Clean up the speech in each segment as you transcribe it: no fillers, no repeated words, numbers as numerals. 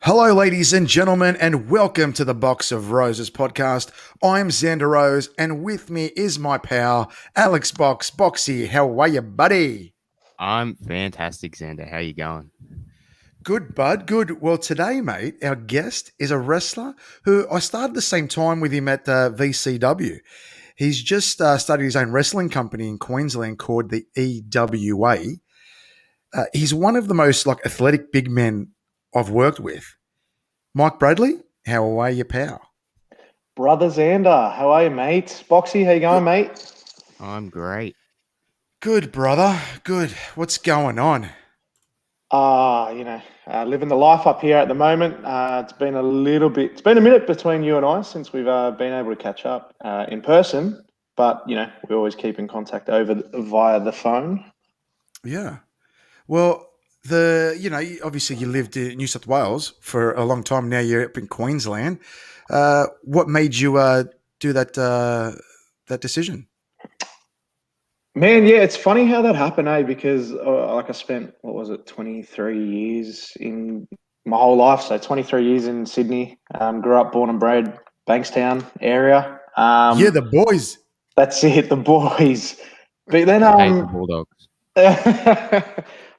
Hello, ladies and gentlemen, and welcome to the Box of Roses podcast. I'm Xander Rose, and with me is my pal, Alex Box. Boxy, how are you, buddy? I'm fantastic, Xander. How you going? Good, bud. Good. Well, today, mate, our guest is a wrestler who I started the same time with him at VCW. He's just started his own wrestling company in Queensland called the EWA. He's one of the most athletic big men I've worked with. Mike Bradley, how are you, pal? Brother Xander, how are you, mate? Boxy, how you going, mate? I'm great. Good, brother. Good. What's going on? Living the life up here at the moment. It's been a minute between you and I since we've been able to catch up in person, but, we always keep in contact via the phone. Yeah. Well, obviously you lived in New South Wales for a long time. Now you're up in Queensland. What made you do that decision? Man, yeah, it's funny how that happened, because I spent, 23 years in my whole life. So 23 years in Sydney, grew up, born and bred, Bankstown area. Yeah, the boys. That's it, the boys. But then, I hate the Bulldogs.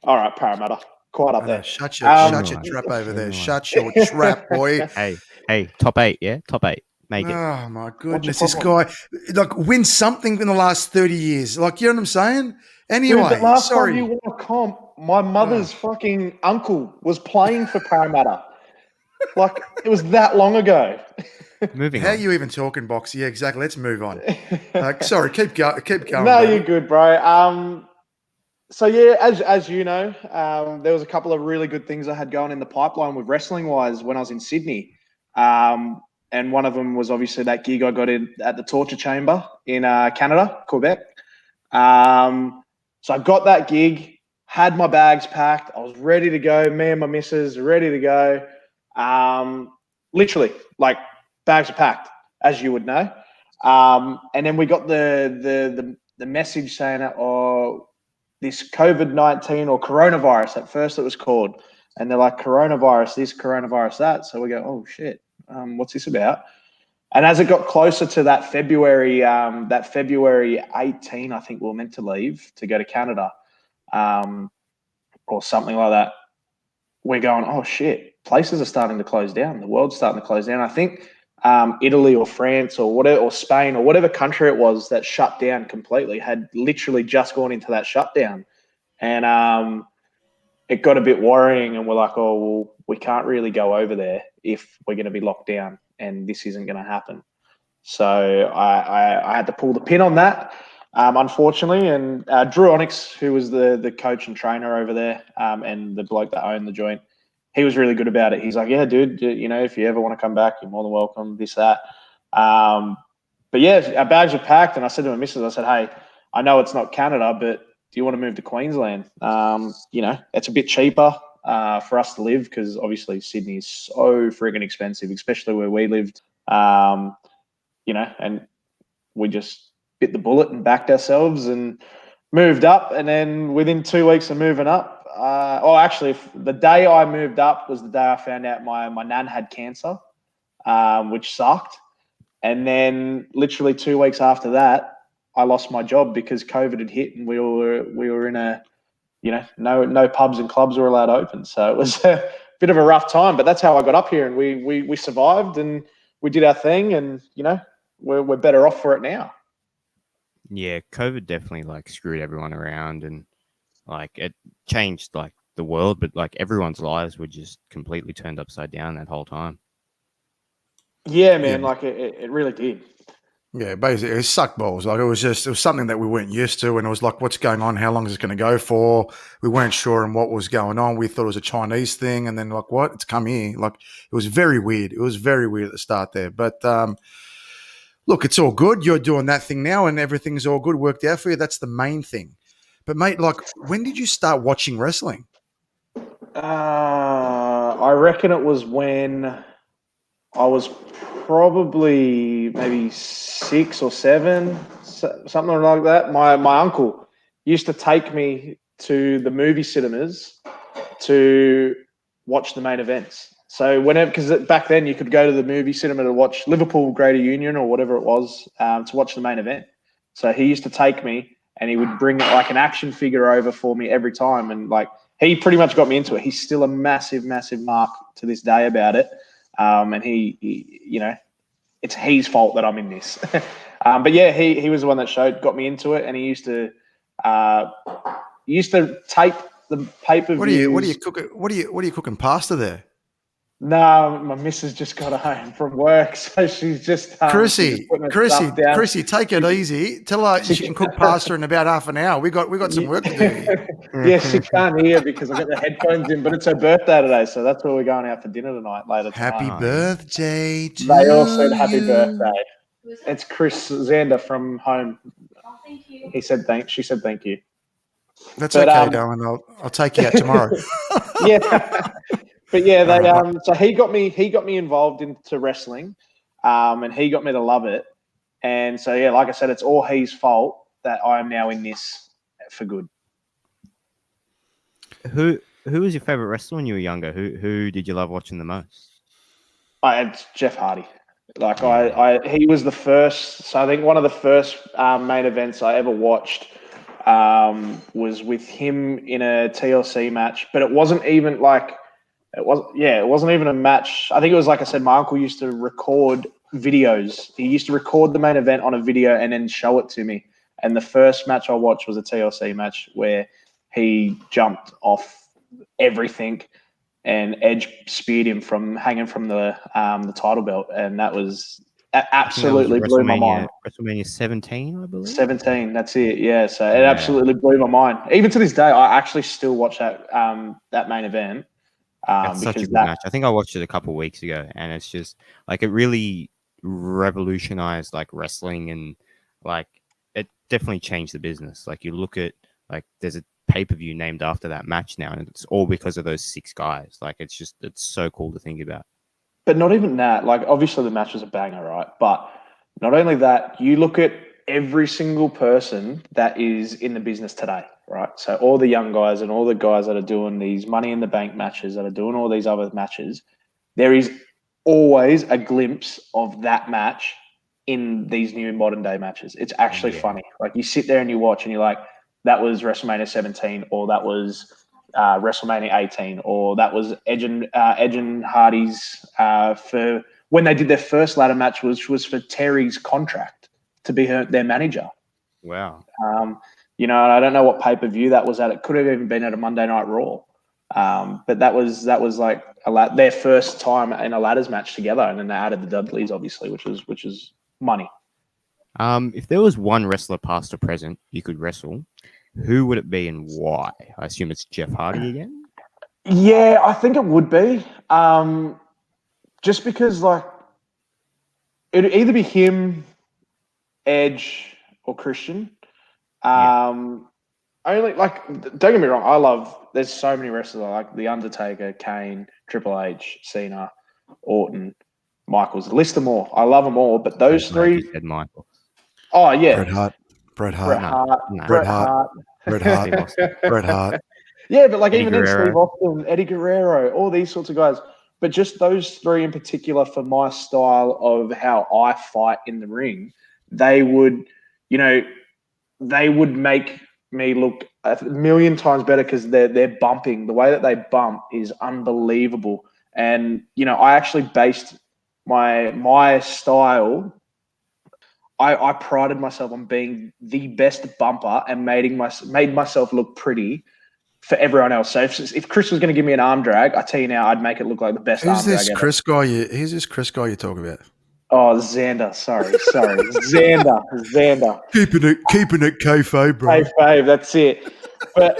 all right, Parramatta, quite up I know. there. Shut your trap over there. Shut your trap, boy. Hey, top 8, yeah? Top 8. Make it. Oh my What's your goodness, this guy wins something in the last 30 years. You know what I'm saying? Anyway, Dude, the last sorry. time you won a comp, my mother's fucking uncle was playing for Parramatta. It was that long ago. Moving How on. are you even talking, Box? Yeah, exactly. Let's move on. Sorry, keep going. No, brother. you're good, bro. So yeah, as you know, there was a couple of really good things I had going in the pipeline with wrestling wise when I was in Sydney. And one of them was obviously that gig I got in at the Torture Chamber in Canada, Quebec. So I got that gig, had my bags packed, I was ready to go. Me and my missus ready to go. Literally, bags are packed, as you would know. And then we got the message saying that, this COVID-19 or coronavirus, at first it was called, and they're like, coronavirus this, coronavirus that. So we go, oh shit, what's this about? And as it got closer to that February 18, I think we were meant to leave to go to Canada, or something like that. We're going, oh shit, places are starting to close down. The world's starting to close down. I think Italy or France or whatever, or Spain or whatever country it was that shut down completely had literally just gone into that shutdown. And it got a bit worrying, and we're like, oh, well, we can't really go over there if we're going to be locked down, and this isn't going to happen. So I had to pull the pin on that, unfortunately. And Drew Onyx, who was the coach and trainer over there, and the bloke that owned the joint, he was really good about it. He's like, yeah, dude, if you ever want to come back, you're more than welcome, this, that. But yeah, our bags were packed, and I said to my missus, I said, hey, I know it's not Canada, but do you want to move to Queensland? It's a bit cheaper for us to live, because obviously Sydney is so friggin' expensive, especially where we lived. And we just bit the bullet and backed ourselves and moved up. And then within 2 weeks of moving up, actually, the day I moved up was the day I found out my nan had cancer, which sucked. And then literally 2 weeks after that, I lost my job because COVID had hit, and we were in a, no pubs and clubs were allowed to open. So it was a bit of a rough time, but that's how I got up here, and we survived, and we did our thing, and we're better off for it now. Yeah, COVID definitely screwed everyone around, and it changed the world, but everyone's lives were just completely turned upside down that whole time. Yeah, man, it really did. Yeah, basically, it sucked balls. It was something that we weren't used to, and it was like, what's going on? How long is it going to go for? We weren't sure on what was going on. We thought it was a Chinese thing, and then what? It's come here. It was very weird. It was very weird at the start there. But look, it's all good. You're doing that thing now, and everything's all good. Worked out for you. That's the main thing. But mate, when did you start watching wrestling? I reckon it was when I was probably maybe 6 or 7, something like that. My uncle used to take me to the movie cinemas to watch the main events. So whenever, because back then you could go to the movie cinema to watch Liverpool Greater Union or whatever it was to watch the main event. So he used to take me and he would bring like an action figure over for me every time. And like he pretty much got me into it. He's still a massive, massive mark to this day about it. And he you know, it's his fault that I'm in this. But yeah, he was the one that got me into it. And he used to tape the pay-per-views. What are you cooking pasta there? No, my missus just got home from work, so she's just Chrissy, take it easy. Tell her she can cook pasta in about half an hour. We got some work to do here. Yes, she can't hear because I got the headphones in, but it's her birthday today, so that's where we're going out for dinner tonight later tonight. Happy birthday to They all said happy you. birthday. It's Chris Xander from home. Oh, thank you. He said thanks. She said thank you. That's okay, darling. I'll take you out tomorrow. Yeah. But yeah, they so he got me involved into wrestling, and he got me to love it. And so yeah, like I said, it's all his fault that I am now in this for good. Who was your favorite wrestler when you were younger? Who did you love watching the most? It's Jeff Hardy. Like he was the first. So I think one of the first main events I ever watched was with him in a TLC match, but it wasn't even like. It wasn't even a match. I think it was, like I said, my uncle used to record videos. He used to record the main event on a video and then show it to me. And the first match I watched was a TLC match where he jumped off everything and Edge speared him hanging from the title belt. And that absolutely blew my mind. WrestleMania 17, I believe. 17, that's it. Yeah, so it absolutely blew my mind. Even to this day, I actually still watch that main event. That's such a good match. I think I watched it a couple of weeks ago, and it's just like it really revolutionized like wrestling, and like it definitely changed the business. Like you look at like there's a pay-per-view named after that match now, and it's all because of those 6 guys. Like it's so cool to think about. But not even that. Like obviously the match was a banger, right? But not only that, you look at every single person that is in the business today, right? So all the young guys and all the guys that are doing these Money in the Bank matches, that are doing all these other matches, there is always a glimpse of that match in these new modern day matches. It's actually funny. Like you sit there and you watch and you're like, that was WrestleMania 17 or that was WrestleMania 18 or that was Edge and Hardy's for when they did their first ladder match, which was for Terry's contract to be their manager. Wow. You know, I don't know what pay-per-view that was at. It could have even been at a Monday Night Raw. But that was like their first time in a ladders match together, and then they added the Dudleys, obviously, which is money. If there was one wrestler past or present you could wrestle, who would it be and why? I assume it's Jeff Hardy again? Yeah, I think it would be. Just because like it'd either be him, Edge, or Christian. Only like don't get me wrong, there's so many wrestlers I like The Undertaker, Kane, Triple H, Cena, Orton, Michaels. List them all. I love them all, but those three. You said Michael. Oh yeah, Bret Hart. Yeah, but like Eddie even Guerrero. then, Steve Austin, Eddie Guerrero, all these sorts of guys. But just those three in particular, for my style of how I fight in the ring, they would make me look a million times better because they're bumping. The way that they bump is unbelievable. And, I actually based my style. I prided myself on being the best bumper and made myself look pretty for everyone else. So if Chris was going to give me an arm drag, I tell you now, I'd make it look like the best arm drag ever. Who's this Chris guy you talk about? Oh, Xander. Sorry. Xander. Keeping it kayfabe, bro. Kayfabe, that's it. But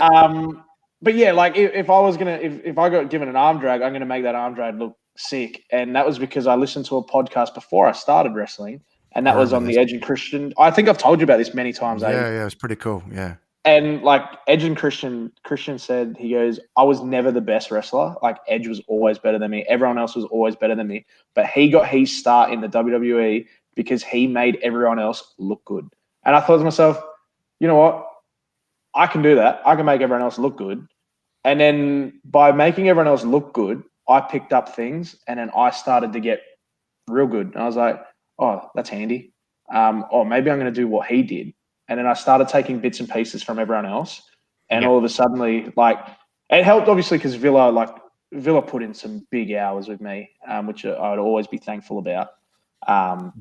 yeah, like if I got given an arm drag, I'm gonna make that arm drag look sick. And that was because I listened to a podcast before I started wrestling, and that was on the Edge and Christian. I think I've told you about this many times. Yeah, it's pretty cool. Yeah. And like Edge and Christian said, he goes, I was never the best wrestler. Like Edge was always better than me. Everyone else was always better than me. But he got his start in the WWE because he made everyone else look good. And I thought to myself, you know what? I can do that. I can make everyone else look good. And then by making everyone else look good, I picked up things, and then I started to get real good. And I was like, oh, that's handy. Or maybe I'm going to do what he did. And then I started taking bits and pieces from everyone else. And all of a sudden, like, it helped obviously because Villa put in some big hours with me, which I would always be thankful about.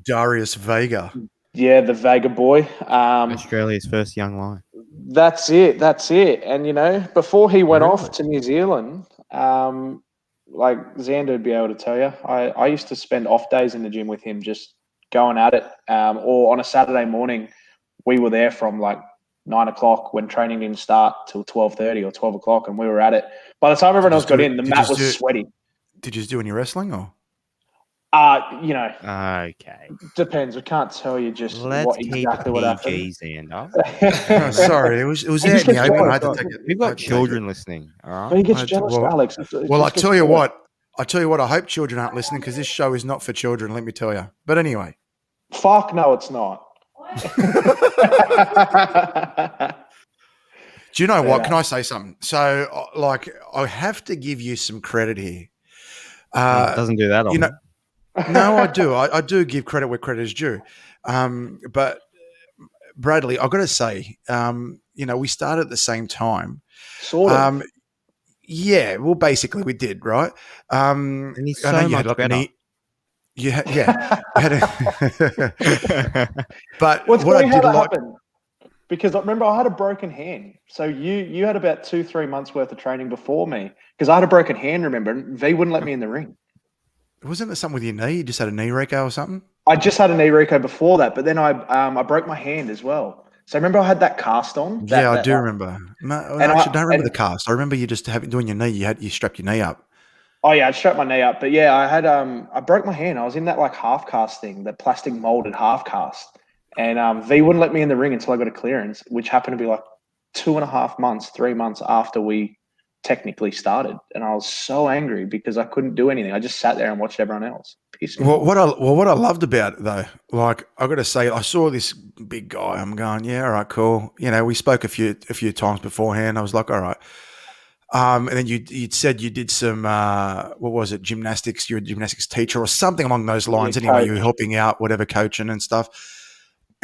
Darius Vega. Yeah, the Vega boy. Australia's first young lion. That's it. And, you know, before he went off to New Zealand, like Xander would be able to tell you, I used to spend off days in the gym with him just going at it. Or on a Saturday morning, we were there from like 9 o'clock when training didn't start till 12:30 or 12 o'clock, and we were at it. By the time everyone else got in, the mat was sweaty. Did you do any wrestling or? You know. Okay. Depends. We can't tell you just Let's exactly what happened. Xander. Sorry, it was out in the open. I had to take it. We've got children listening. All right. But he gets jealous, Alex. Well, I tell you what. I hope children aren't listening because this show is not for children. Let me tell you. But anyway. Fuck no, it's not. Do you know what? Can I say something? So, like, I have to give you some credit here. Doesn't do that often. You know, no, I do. I do give credit where credit is due. But Bradley, I've got to say, you know, we started at the same time. Sort of. Yeah, well, basically we did, right? And he's so much better. But what's what funny I how did that like, happened? Because remember, I had a broken hand. So you had about 2-3 months worth of training before me. Because I had a broken hand, remember? And V wouldn't let me in the ring. Wasn't there something with your knee? You just had a knee reco or something? I just had a knee reco before that, but then I broke my hand as well. So remember I had that cast on? I do remember. No, I don't remember the cast. I remember you just doing your knee. You strapped your knee up. Oh yeah, I strapped my knee up. But yeah, I broke my hand. I was in that like half cast thing, that plastic molded half cast. And V wouldn't let me in the ring until I got a clearance, which happened to be like 2.5 months, 3 months after we technically started. And I was so angry because I couldn't do anything. I just sat there and watched everyone else. Pissed me off. What I loved about it though, like I got to say, I saw this big guy. I'm going, yeah, all right, cool. You know, we spoke a few times beforehand. I was like, all right. And then you'd said you did some what was it, gymnastics? You're a gymnastics teacher or something along those lines. Yeah, anyway, coach. you were helping out, whatever, coaching and stuff.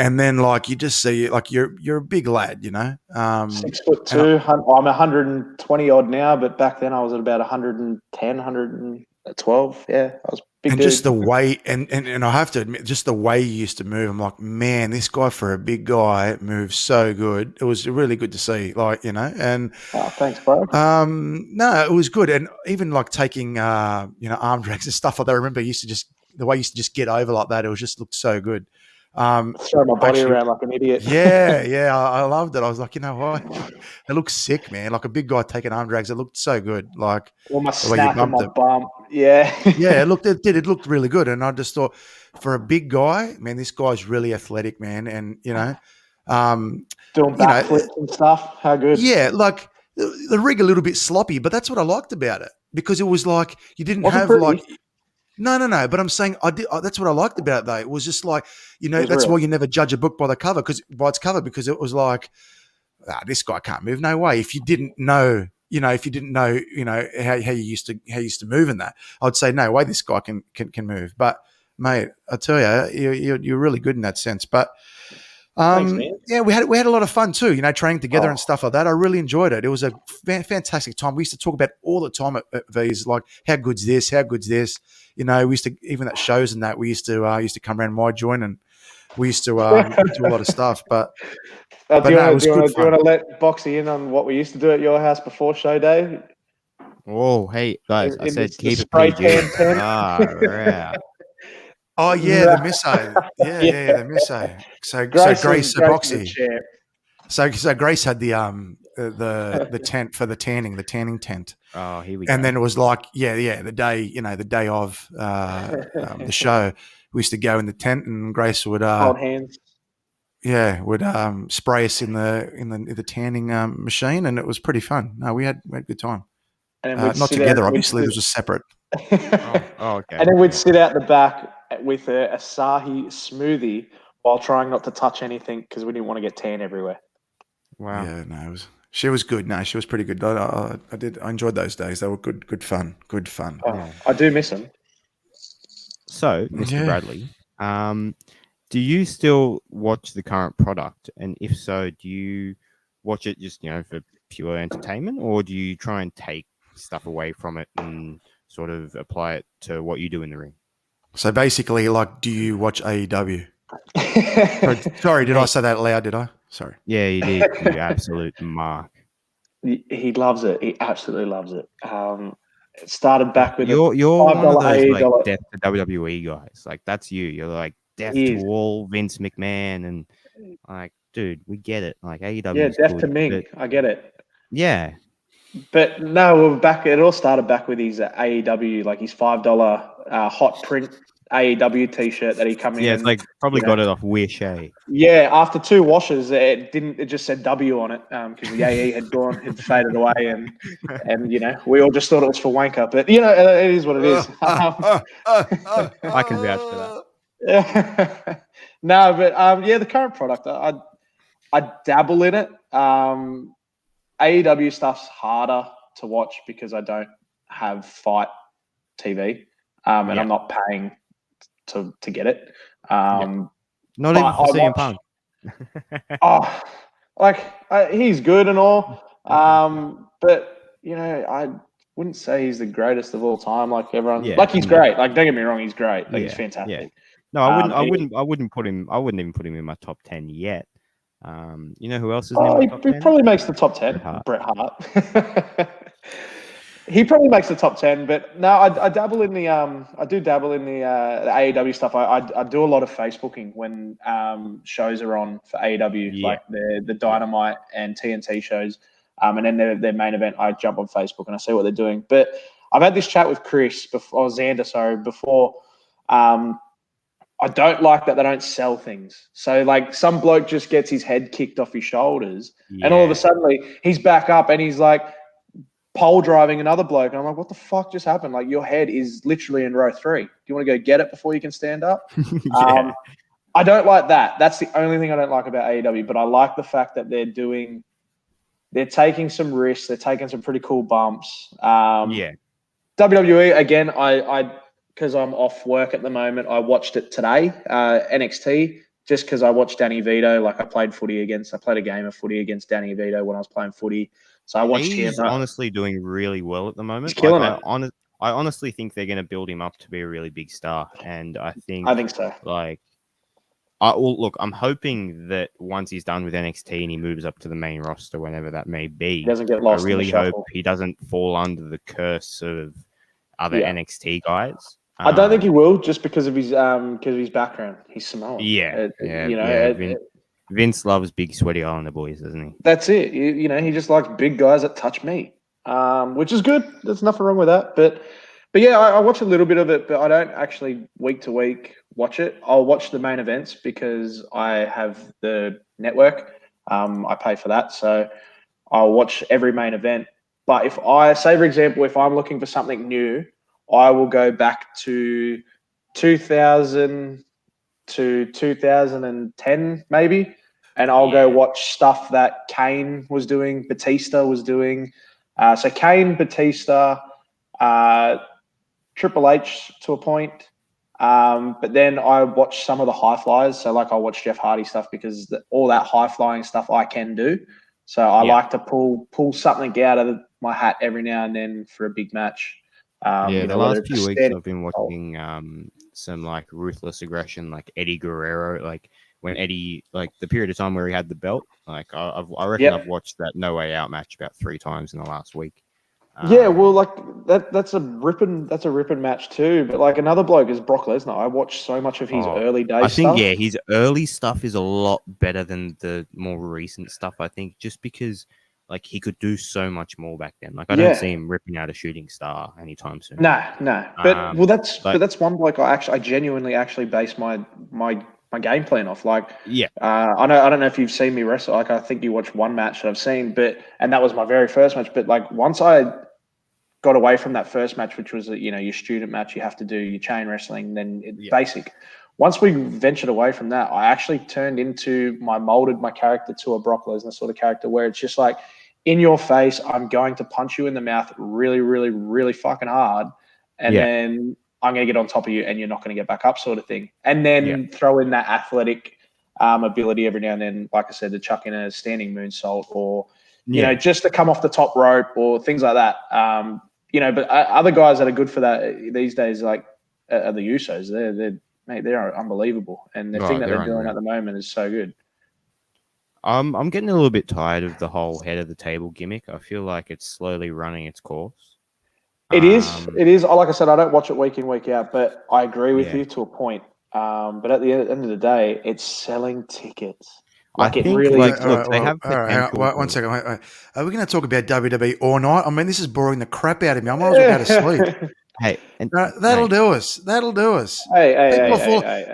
And then like you just see, like you're a big lad, you know. 6'2". I'm 120 odd now, but back then I was at about 110, 112. Yeah, I was big. And dude. just the way, and I have to admit, just the way you used to move, I'm like, man, this guy for a big guy moves so good. It was really good to see, like, you know. And thanks, bro. no, it was good, and even like taking you know, arm drags and stuff like that. I remember the way you used to just get over like that. It was just looked so good. Throw my body around like an idiot. Yeah, I loved it. I was like, you know what? It looks sick, man. Like a big guy taking arm drags. It looked so good. Like all my snap and my bump. Yeah. Yeah, it looked really good. And I just thought for a big guy, man, this guy's really athletic, man. And, you know, doing backflips and stuff. How good. Yeah, like the rig a little bit sloppy, but that's what I liked about it because it was like you didn't have pretty. like No. But I'm saying that's what I liked about it, though. It was just like, you know, that's real. why you never judge a book by its cover because it was like, this guy can't move. No way. If you didn't know, you know, how you used to move in that, I'd say no way. This guy can move. But mate, I tell you, you're really good in that sense. But thanks, man. yeah, we had a lot of fun too. You know, training together and stuff like that. I really enjoyed it. It was a fantastic time. We used to talk about all the time at V's, like how good's this, You know, we used to, even at shows and that, we used to come around my joint and we used to do a lot of stuff. But do you want to let Boxy in on what we used to do at your house before show day? Oh, hey guys! I said keep it PG. Yeah. Oh yeah, the misso. Yeah, the misso. So Grace the Boxy. So Grace had the tent for the tanning tent. Oh, here we go. And then it was like, the day of the show, we used to go in the tent and Grace would hold hands. Yeah, would spray us in the tanning machine, and it was pretty fun. No, we had a good time. Not together, obviously. It was just separate. Okay. And then we'd sit out the back with a Asahi smoothie while trying not to touch anything because we didn't want to get tan everywhere. Wow. Yeah, no, She was good. No, she was pretty good. I enjoyed those days. They were good fun. Good fun. Oh, Yeah. I do miss him. So, Mr. Bradley, do you still watch the current product? And if so, do you watch it just, for pure entertainment, or do you try and take stuff away from it and sort of apply it to what you do in the ring? So basically, like, do you watch AEW? Sorry, did I say that loud? Did I? Sorry. Yeah, you did. You absolute mark. He loves it. He absolutely loves it. It started back with you're $5 one of those like AEW. deaf to WWE guys. Like that's you. You're like deaf He to is. all Vince McMahon and like, dude, we get it. Like AEW. Yeah, is deaf good, to Ming. but I get it. yeah. But no, we're back. It all started back with his AEW, like his $5 hot print AEW T-shirt that he come in. Yeah, it's and, like probably got it off Wish, eh? Yeah, after 2 washes, it didn't. It just said W on it because the AE had faded away, and we all just thought it was for wanker. But it is what it is. I can vouch for that. No, but the current product, I dabble in it. AEW stuff's harder to watch because I don't have Fight TV, and I'm not paying to get it. Not even for CM Punk. He's good and all, but I wouldn't say he's the greatest of all time. Like everyone, he's great. Like don't get me wrong, he's great. Like he's fantastic. Yeah. No, I wouldn't put him. I wouldn't even put him in my top 10 yet. You know who else is in my top 10? He probably makes the top 10. Bret Hart. He probably makes the top 10, but no, I dabble in the I do dabble in the AEW stuff. I do a lot of Facebooking when shows are on for AEW, like the Dynamite and TNT shows, and then their main event. I jump on Facebook and I see what they're doing. But I've had this chat with Xander, before. I don't like that they don't sell things. So, like, some bloke just gets his head kicked off his shoulders, and all of a sudden he's back up and he's like pole driving another bloke. And I'm like, what the fuck just happened? Like, your head is literally in row 3. Do you want to go get it before you can stand up? I don't like that. That's the only thing I don't like about AEW. But I like the fact that they're taking some risks. They're taking some pretty cool bumps. WWE, again, because I'm off work at the moment, I watched it today, NXT, just because I watched Danny Vito. Like I played a game of footy against Danny Vito when I was playing footy. So I watched him. He's honestly doing really well at the moment. He's killing it. I honestly think they're going to build him up to be a really big star. And I think so. Like, I'm hoping that once he's done with NXT and he moves up to the main roster, whenever that may be, he doesn't get lost. I really hope he doesn't fall under the curse of other NXT guys. I don't think he will, just because of his background. He's Samoan. Vince loves big sweaty Islander boys, doesn't he? That's it. He just likes big guys that touch meat, which is good. There's nothing wrong with that. But yeah, I watch a little bit of it, but I don't actually week to week watch it. I'll watch the main events because I have the network. I pay for that, so I'll watch every main event. But if for example, if I'm looking for something new, I will go back to 2000 to 2010 maybe, and I'll go watch stuff that Kane was doing, Batista was doing. So Kane, Batista, Triple H to a point. But then I watch some of the high flyers. So like I watch Jeff Hardy stuff because all that high flying stuff I can do. So I like to pull something out of my hat every now and then for a big match. The last few weeks I've been watching some like ruthless aggression, like Eddie Guerrero, like when Eddie, like the period of time where he had the belt. Like I reckon I've watched that No Way Out match about 3 times in the last week. Well, like that's a ripping match too. But like another bloke is Brock Lesnar. I watched so much of his early days. I think his early stuff is a lot better than the more recent stuff. I think just because like he could do so much more back then. Like I don't see him ripping out a shooting star anytime soon. No. But that's one bloke I genuinely actually base my game plan off. Like I don't know if you've seen me wrestle. Like I think you watched one match that I've seen, and that was my very first match. But like once I got away from that first match, which was your student match, you have to do your chain wrestling, then it's basic. Once we ventured away from that, I actually turned molded my character to a Brock Lesnar sort of character, where it's just like in your face. I'm going to punch you in the mouth really, really, really fucking hard. And then I'm going to get on top of you and you're not going to get back up, sort of thing. And then throw in that athletic ability every now and then, like I said, to chuck in a standing moonsault or, you know, just to come off the top rope or things like that. You know, but other guys that are good for that these days, like are the Usos. They're unbelievable. And the thing that they're doing at the moment is so good. I'm getting a little bit tired of the whole head of the table gimmick. I feel like it's slowly running its course. It is. Like I said, I don't watch it week in, week out, but I agree with you to a point. But at the end of the day, it's selling tickets. Like I think, really, look, they have potential. One second. Wait. Are we going to talk about WWE all night? I mean, this is boring the crap out of me. I might as well go to sleep. Hey, that'll do us. That'll do us.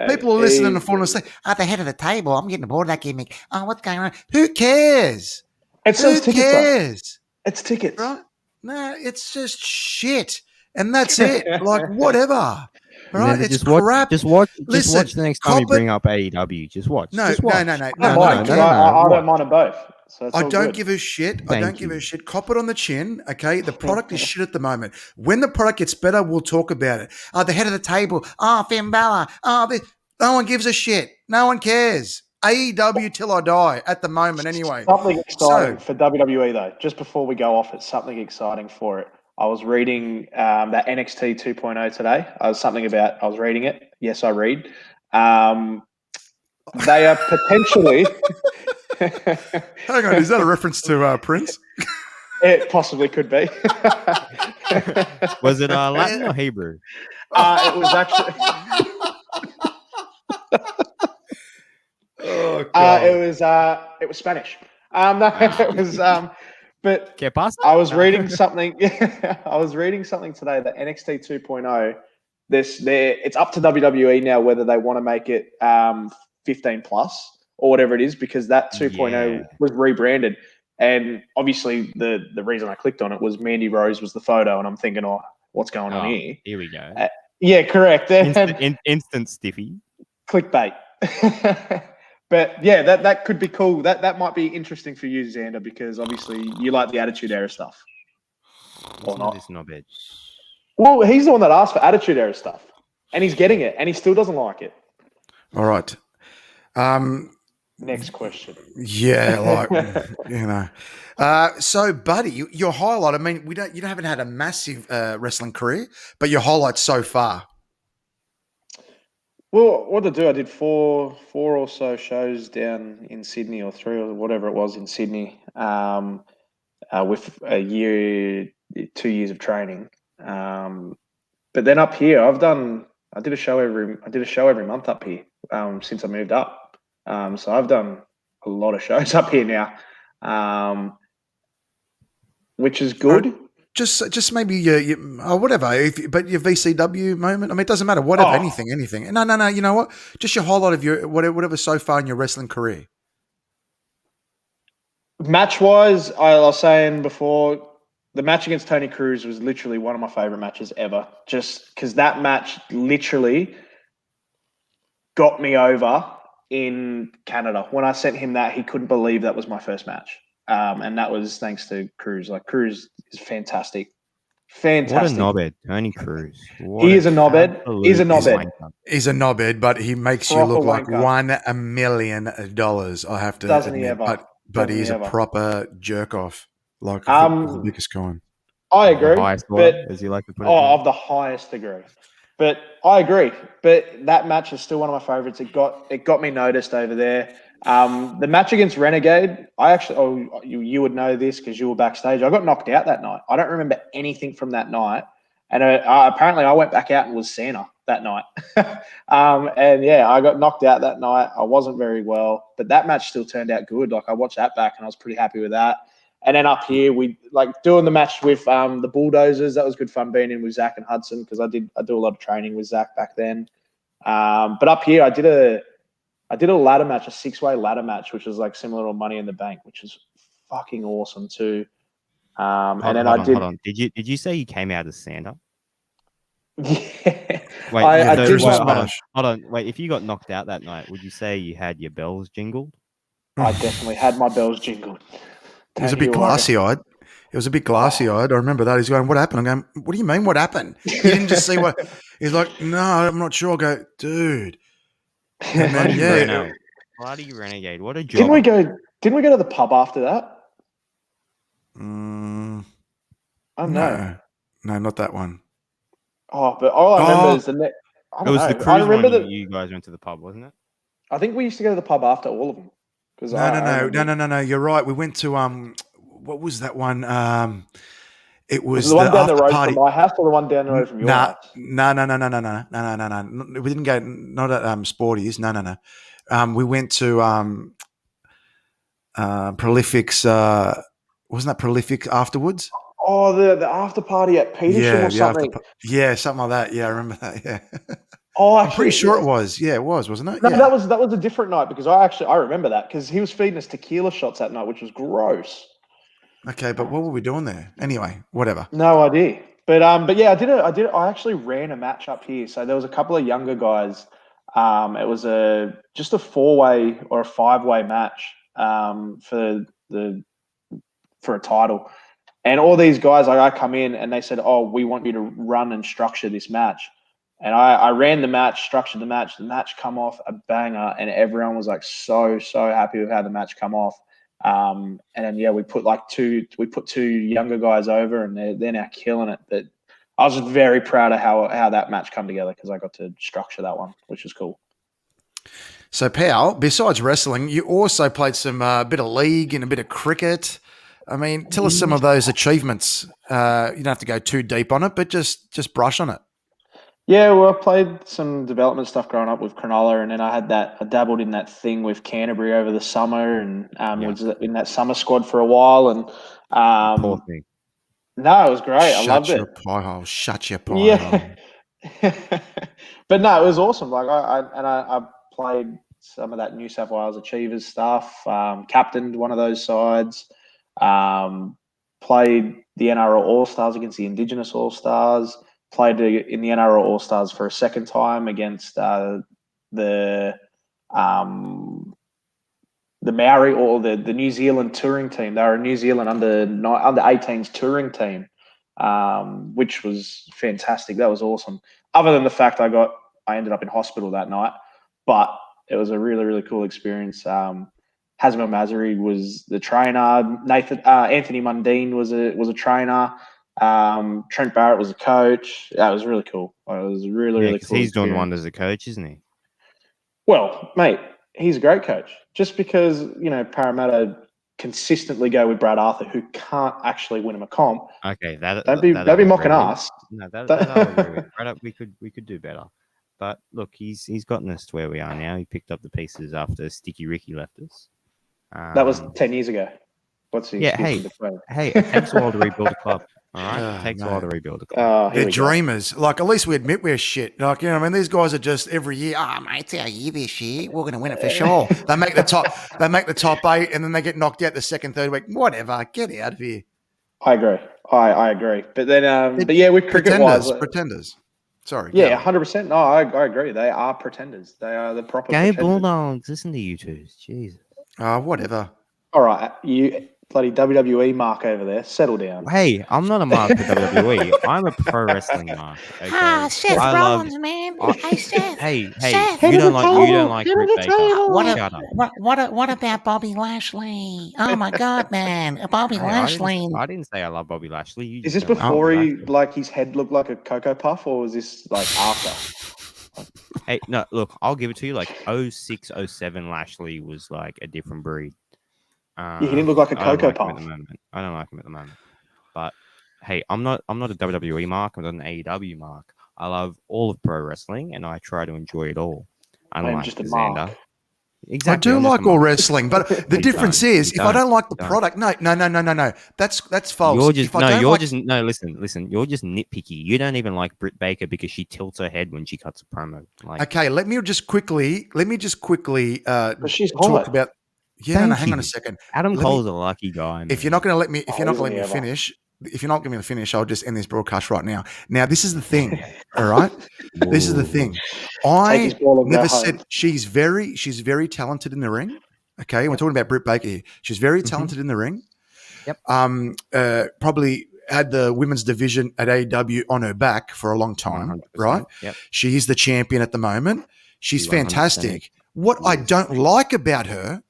People are listening and falling asleep. At the head of the table, I'm getting bored of that gimmick. Oh, what's going on? Who cares? Who cares? It's tickets. Right? No, it's just shit. And that's it. Like, whatever. Right? It's crap. Just watch the next time you bring up AEW. Just watch. No. I don't mind them both. So I don't give a shit. I don't give a shit. Cop it on the chin, okay? The product is shit at the moment. When the product gets better, we'll talk about it. The head of the table. Finn Balor. No one gives a shit. No one cares. AEW till I die at the moment anyway. Something exciting for WWE, though. Just before we go off, it's something exciting for it. I was reading that NXT 2.0 today. I was reading it. Yes, I read. They are potentially... Hang on, is that a reference to Prince? It possibly could be. Was it Latin or Hebrew? It was actually... Oh, God. It was Spanish. It was but I was reading something. I was reading something today that NXT 2.0. It's up to WWE now whether they want to make it 15 plus or whatever it is, because that 2.0 was rebranded. And obviously the reason I clicked on it was Mandy Rose was the photo, and I'm thinking, what's going on here? Here we go. Yeah, correct. Instant stiffy. Clickbait. But yeah, that could be cool. That might be interesting for you, Xander, because obviously you like the Attitude Era stuff. Or not? This knobhead. Well, he's the one that asked for Attitude Era stuff, and he's getting it, and he still doesn't like it. All right. Next question. Yeah, so, buddy, your highlight. I mean, you haven't had a massive wrestling career, but your highlight so far. Well, what did I do? I did four or so shows down in Sydney, or 3 or whatever it was in Sydney, with 2 years of training. But then up here, I did a show every month up here since I moved up. So I've done a lot of shows up here now, which is good. Just maybe whatever, but your VCW moment. I mean, it doesn't matter. Whatever, anything. No. You know what? Just your highlight of your whatever so far in your wrestling career. Match wise, I was saying before, the match against Tony Cruz was literally one of my favorite matches ever. Just because that match literally got me over in Canada. When I sent him that, he couldn't believe that was my first match. And that was thanks to Cruz. Like, Cruz is fantastic. Fantastic. What a knobhead, Tony Cruz. He is a knobhead. He's a knobhead. He's a knobhead, but he makes you look like $1 million. I have to Doesn't admit. he ever? But he's a proper jerk off. Like the biggest kind. I agree. But as you like to put it. Of the highest degree. But I agree. But that match is still one of my favorites. It got me noticed over there. The match against Renegade, you would know this because you were backstage. I got knocked out that night. I don't remember anything from that night. And apparently I went back out and was Santa that night. And yeah, I got knocked out that night. I wasn't very well, but that match still turned out good. Like, I watched that back and I was pretty happy with that. And then up here, we doing the match with the Bulldozers. That was good fun being in with Zach and Hudson, because I do a lot of training with Zach back then. But up here, I did a ladder match, a 6-way ladder match, which was like similar to Money in the Bank, which was fucking awesome too. Hold on. Did you say you came out as Santa? Yeah. Wait, I did. Hold on. Wait, if you got knocked out that night, would you say you had your bells jingled? I definitely had my bells jingled. He was a bit glassy-eyed. It was a bit glassy-eyed. I remember that. He's going, "What happened?" I'm going, "What do you mean? What happened?" You didn't just see what. He's like, "No, I'm not sure." I go, "Dude." And then bloody renegade! What a job! Didn't we go to the pub after that? I don't know. No, not that one. Oh, but all I remember is the next. It was the cruise one. You guys went to the pub, wasn't it? I think we used to go to the pub after all of them. No. You're right. We went to what was that one? It was the one down the road party. from my house, or the one down the road from your house? No. We didn't go. Not at Sporties. No. We went to Prolific's. Wasn't that Prolific afterwards? Oh, the after party at Petersham or something. Something like that. Yeah, I remember that. Yeah. Oh, I'm pretty sure it was. Yeah, it was, wasn't it? No, yeah. that was a different night because I remember that because he was feeding us tequila shots that night, which was gross. Okay, but what were we doing there? Anyway, whatever. No idea. But yeah, I actually ran a match up here. So there was a couple of younger guys. It was just a 4-way or a 5-way match for a title. And all these guys, I come in and they said, "Oh, we want you to run and structure this match." And I ran the match, structured the match. The match come off a banger, and everyone was like so happy with how the match come off. And then we put two younger guys over, and they're now killing it. But I was just very proud of how that match come together because I got to structure that one, which was cool. So, Pal, besides wrestling, you also played some bit of league and a bit of cricket. I mean, tell us some of those achievements. You don't have to go too deep on it, but just brush on it. Yeah, well, I played some development stuff growing up with Cronulla, and then I dabbled in that thing with Canterbury over the summer, and was in that summer squad for a while. And poor thing. No, it was great. I loved it. Shut your pie hole. But no, it was awesome. Like I played some of that New South Wales Achievers stuff. Captained one of those sides. Played the NRL All Stars against the Indigenous All Stars. Played in the NRL All Stars for a second time against the Maori or the New Zealand touring team. They were a New Zealand under 18s touring team, which was fantastic. That was awesome. Other than the fact I ended up in hospital that night, but it was a really, really cool experience. Hazmo Mazari was the trainer. Anthony Mundine was a trainer. Trent Barrett was a coach. That was really cool. It was really, really cool. He's doing wonders as a coach, isn't he? Well, mate, he's a great coach. Just because, Parramatta consistently go with Brad Arthur, who can't actually win him a comp. Okay, that'd be mocking us. No, that I'll agree with. Brad, we could do better. But look, he's gotten us to where we are now. He picked up the pieces after Sticky Ricky left us. That was 10 years ago. What's he? Yeah, hey, it takes a while to rebuild a club. All right, it takes a while to rebuild a club. They're dreamers. Like, at least we admit we're shit. Like, you know what I mean? These guys are just every year, mate, it's our year this year. We're going to win it for sure. They make the top 8, and then they get knocked out the second, third week. Whatever. Get out of here. I agree. I agree. But then, with cricket-wise... Pretenders. Sorry. Yeah, 100%. No, I agree. They are pretenders. They are the proper pretenders. Bulldogs. Bulldogs. Listen to you two. Jesus. Whatever. All right. You bloody WWE mark over there. Settle down. Hey, I'm not a mark for WWE. I'm a pro wrestling mark. Okay? Seth Rollins, man. Hey, Seth. Hey, Seth, you don't like Britt Baker. Shut up. What about Bobby Lashley? Oh my God, man, Bobby Lashley. I didn't say I love Bobby Lashley. Is this before his head looked like a Cocoa Puff, or was this like after? Hey, no, look, I'll give it to you. Like 06, 07, Lashley was like a different breed. He didn't look like a Cocoa Puff. I don't like him at the moment. But hey, I'm not a WWE mark. I'm not an AEW mark. I love all of pro wrestling, and I try to enjoy it all. Unlike Xander. I Exactly. do like all wrestling, but the difference is if I don't like the product, no. That's false. Listen. You're just nitpicky. You don't even like Britt Baker because she tilts her head when she cuts a promo. Okay, let me just quickly talk about. Yeah, hang on a second. Adam Cole's a lucky guy. Man. If you're not going to let me, finish, I'll just end this broadcast right now. Now, this is the thing. All right, this is the thing. I never said she's very talented in the ring. Okay, we're talking about Britt Baker here. She's very talented in the ring. Yep. Probably had the women's division at AEW on her back for a long time, 100%. right? Yep. She is the champion at the moment. She's 100%. fantastic. What I don't like about her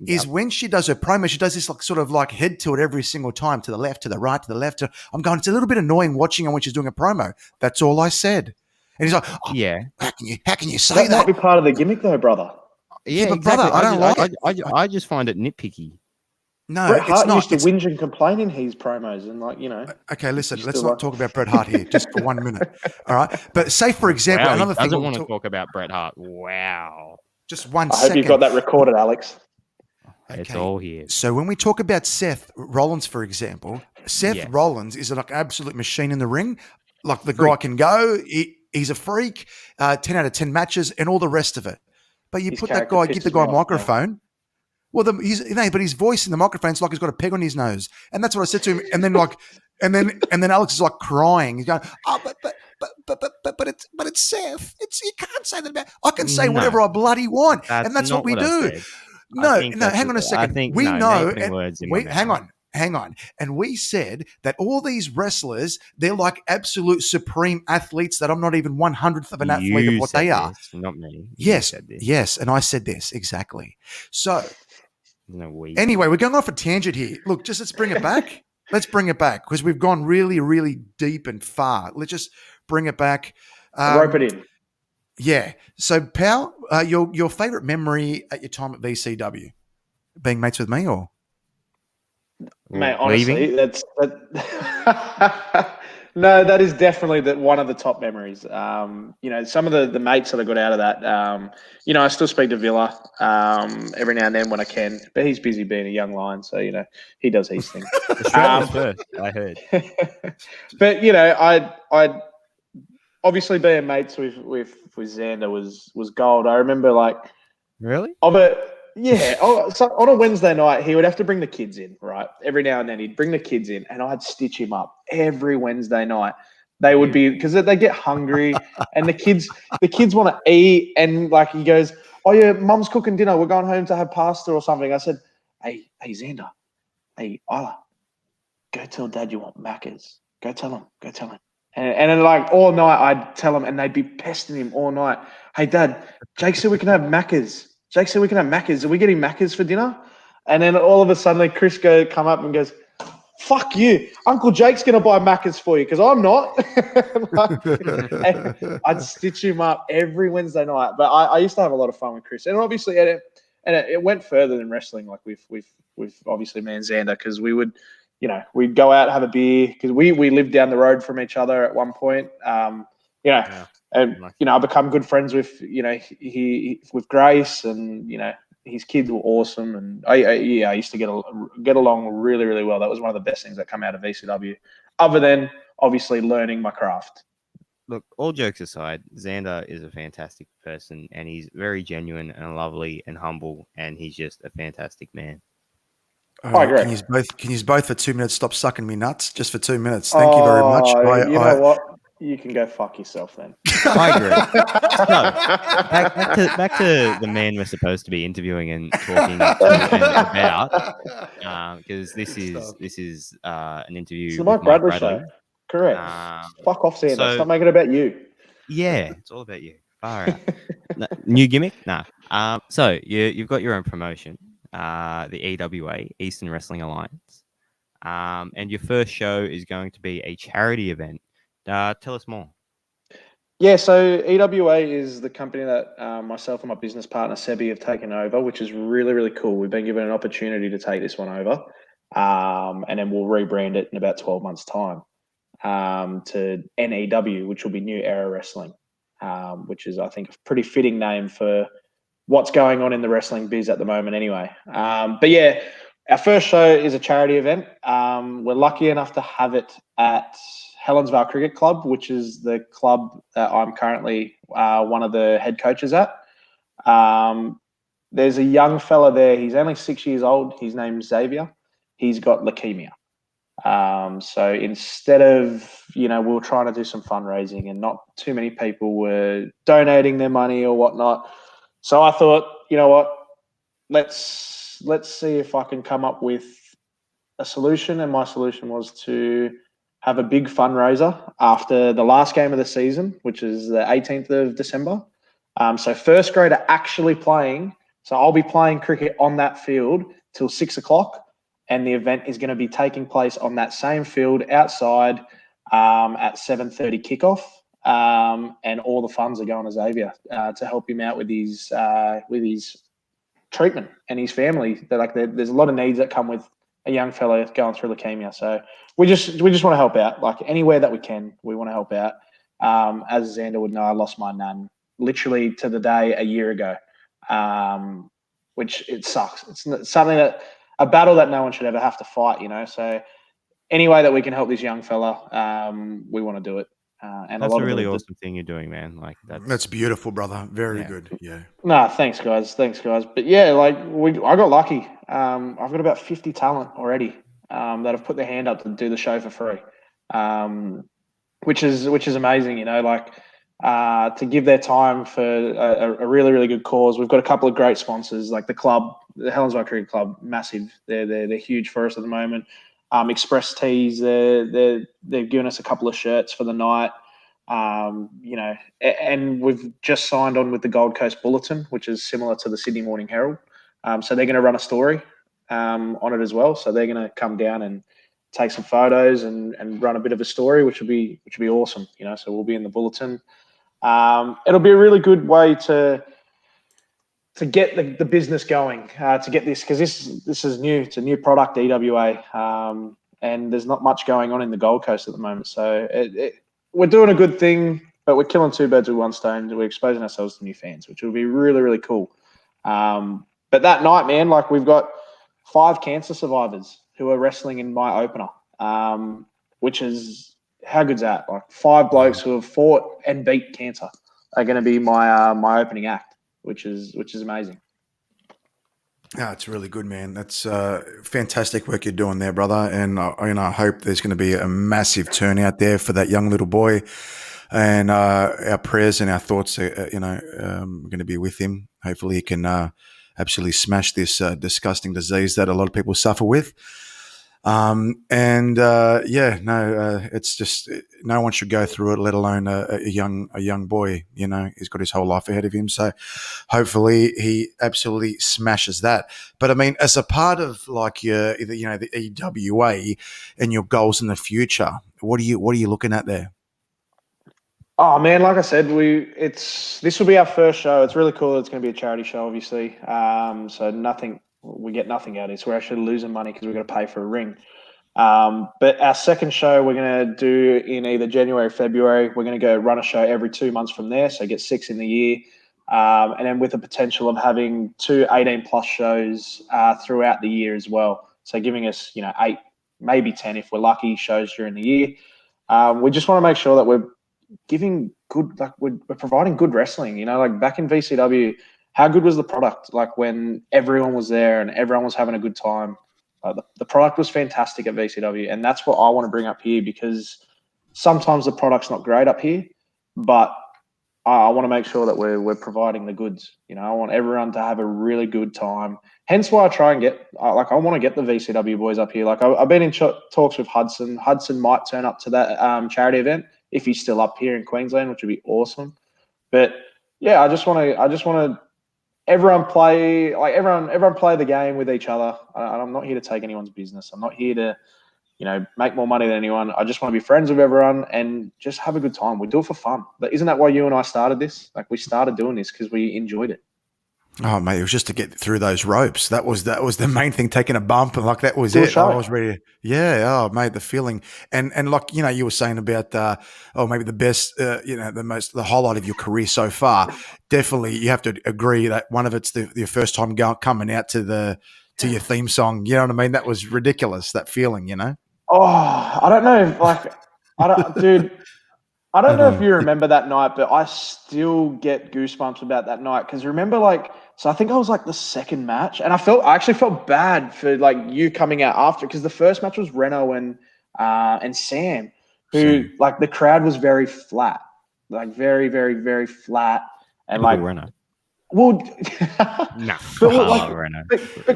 is when she does her promo, she does this sort of head tilt every single time, to the left, to the right, to the left. I'm going, it's a little bit annoying watching her when she's doing a promo. That's all I said. And he's like, how can you say that? That might be part of the gimmick, though, brother. Yeah, but exactly. brother, I don't like it. I just find it nitpicky. No, Bret Hart used to whinge and complain in his promos, and Okay, listen, let's not talk about Bret Hart here, just for 1 minute. All right, but say for example, another thing. Doesn't want to talk about Bret Hart. Wow. Just 1 second. I hope you've got that recorded, Alex. Okay. It's all here. So when we talk about Seth Rollins, for example, Seth Rollins is an absolute machine in the ring. The guy can go. He's a freak. 10 out of 10 matches and all the rest of it. But you put that guy, give the guy a microphone. Well, but his voice in the microphone is like he's got a peg on his nose, and that's what I said to him. And then and then Alex is crying. He's going, "Oh, but it's Seth. You can't say that about. I can say whatever I bloody want, and that's what we do." No, hang on a second. We know. Hang on. And we said that all these wrestlers, they're like absolute supreme athletes that I'm not even 1/100th of an athlete of what they are. Not me. Yes. And I said this exactly. So anyway, we're going off a tangent here. Look, let's bring it back. Let's bring it back because we've gone really, really deep and far. Let's just bring it back. Rope it in. Yeah. So, Pal, your favorite memory at your time at VCW? Being mates with me or? Mate, honestly, no, that is definitely one of the top memories. Some of the mates that I got out of that, I still speak to Villa every now and then when I can, but he's busy being a young lion, so, he does his thing. Australia's first, I heard. But, I obviously being mates with Xander was gold. I remember really? So on a Wednesday night, he would have to bring the kids in, right? Every now and then he'd bring the kids in, and I'd stitch him up every Wednesday night. They would be, because they get hungry, and the kids want to eat, and he goes, "Oh yeah, Mum's cooking dinner. We're going home to have pasta or something." I said, "Hey Xander, hey Isla, go tell Dad you want Macca's. Go tell him. And then all night I'd tell him, and they'd be pestering him all night. Hey Dad, Jake said we can have Macca's. Are we getting Macca's for dinner? And then all of a sudden, Chris come up and goes, "Fuck you. Uncle Jake's going to buy Macca's for you because I'm not." I'd stitch him up every Wednesday night. But I used to have a lot of fun with Chris. And obviously, it went further than wrestling, with obviously me and Xander, because we would, we'd go out, have a beer, because we lived down the road from each other at one point. And I become good friends with with Grace, and his kids were awesome, and I used to get along really, really well. That was one of the best things that come out of VCW, other than obviously learning my craft. Look, all jokes aside, Xander is a fantastic person, and he's very genuine and lovely and humble, and he's just a fantastic man. I agree. Can you both for 2 minutes stop sucking me nuts? Just for 2 minutes. Thank you very much. You know what? You can go fuck yourself then. I agree. No, back to the man we're supposed to be interviewing and talking about, because this is an interview. It's the Mike Bradley show. Correct. Fuck off, Xander. Stop making it about you. Yeah, it's all about you. All right. New gimmick? Nah. So you've got your own promotion, the EWA, Eastern Wrestling Alliance, and your first show is going to be a charity event. Tell us more. Yeah, so EWA is the company that myself and my business partner Sebi have taken over, which is really, really cool. We've been given an opportunity to take this one over, and then we'll rebrand it in about 12 months' time to NEW, which will be New Era Wrestling, which is, I think, a pretty fitting name for what's going on in the wrestling biz at the moment anyway. But yeah, our first show is a charity event. We're lucky enough to have it at Helensvale Cricket Club, which is the club that I'm currently one of the head coaches at. There's a young fella there. He's only 6 years old. His name's Xavier. He's got leukemia. So instead of, we were trying to do some fundraising and not too many people were donating their money or whatnot. So I thought, you know what, let's see if I can come up with a solution, and my solution was to have a big fundraiser after the last game of the season, which is the 18th of December. So first grade are actually playing. So I'll be playing cricket on that field till 6 o'clock, and the event is going to be taking place on that same field outside at 7:30 kickoff. And all the funds are going to Xavier to help him out with his treatment and his family. There's a lot of needs that come with a young fellow going through leukemia. So we just want to help out, like anywhere that we can. We want to help out. As Xander would know, I lost my nan literally to the day a year ago, which it sucks. It's something a battle that no one should ever have to fight, you know. So any way that we can help this young fella, we want to do it. And that's a really awesome thing you're doing, man. Like that's beautiful, brother. Very good. Yeah. Nah, thanks, guys. But yeah, I got lucky. I've got about 50 talent already that have put their hand up to do the show for free, which is amazing. You know, to give their time for a really, really good cause. We've got a couple of great sponsors, like the club, the Helensville Cricket Club, massive. They're huge for us at the moment. Express Tees, they've given us a couple of shirts for the night. You know, and we've just signed on with the Gold Coast Bulletin, which is similar to the Sydney Morning Herald. So they're going to run a story on it as well. So they're going to come down and take some photos and run a bit of a story, which will be awesome. You know, so we'll be in the Bulletin. It'll be a really good way to get the business going, to get this, because this is new. It's a new product, EWA, and there's not much going on in the Gold Coast at the moment. So we're doing a good thing, but we're killing two birds with one stone. We're exposing ourselves to new fans, which will be really, really cool. But that night, man, we've got 5 cancer survivors who are wrestling in my opener, which is, how good's that? 5 blokes who have fought and beat cancer are going to be my opening act, which is amazing. Yeah, it's really good, man. That's fantastic work you're doing there, brother. And I hope there's going to be a massive turnout there for that young little boy. And our prayers and our thoughts, are going to be with him. Hopefully, he can absolutely smash this disgusting disease that a lot of people suffer with. It's just no one should go through it, let alone a young boy. You know, he's got his whole life ahead of him. So hopefully he absolutely smashes that. But I mean, as a part of the EWA and your goals in the future, what are you looking at there? Oh man, like I said, this will be our first show. It's really cool. It's going to be a charity show, obviously. So we get nothing out of this. We're actually losing money because we've got to pay for a ring. But our second show we're going to do in either January or February. We're going to go run a show every 2 months from there, so get 6 in the year. And then with the potential of having 2 18+ shows throughout the year as well. So giving us, 8, maybe 10 if we're lucky, shows during the year. We just want to make sure that we're giving good, we're providing good wrestling. Back in VCW, how good was the product? When everyone was there and everyone was having a good time, the product was fantastic at VCW, and that's what I want to bring up here, because sometimes the product's not great up here, but I want to make sure that we're providing the goods. I want everyone to have a really good time. Hence why I try and I want to get the VCW boys up here. I've been in talks with Hudson. Hudson might turn up to that charity event if he's still up here in Queensland, which would be awesome. But yeah, I just want to everyone play the game with each other. I'm not here to take anyone's business. I'm not here to make more money than anyone. I just want to be friends with everyone and just have a good time. We do it for fun. But isn't that why you and I started this? We started doing this because we enjoyed it. Oh mate, it was just to get through those ropes. That was the main thing. Taking a bump and that was it. I was ready. Yeah. Oh mate, the feeling and you were saying about maybe the best, the highlight of your career so far. Definitely, you have to agree that one of it's your first time coming out to your theme song. You know what I mean? That was ridiculous. That feeling, Oh, I don't know. Dude. I don't know if you remember that night, but I still get goosebumps about that night. Because remember, so I think I was the second match, and I actually felt bad for you coming out after, because the first match was Reno and Sam, who the crowd was very flat, very, very, very flat, and Reno. Well, no, I love Reno.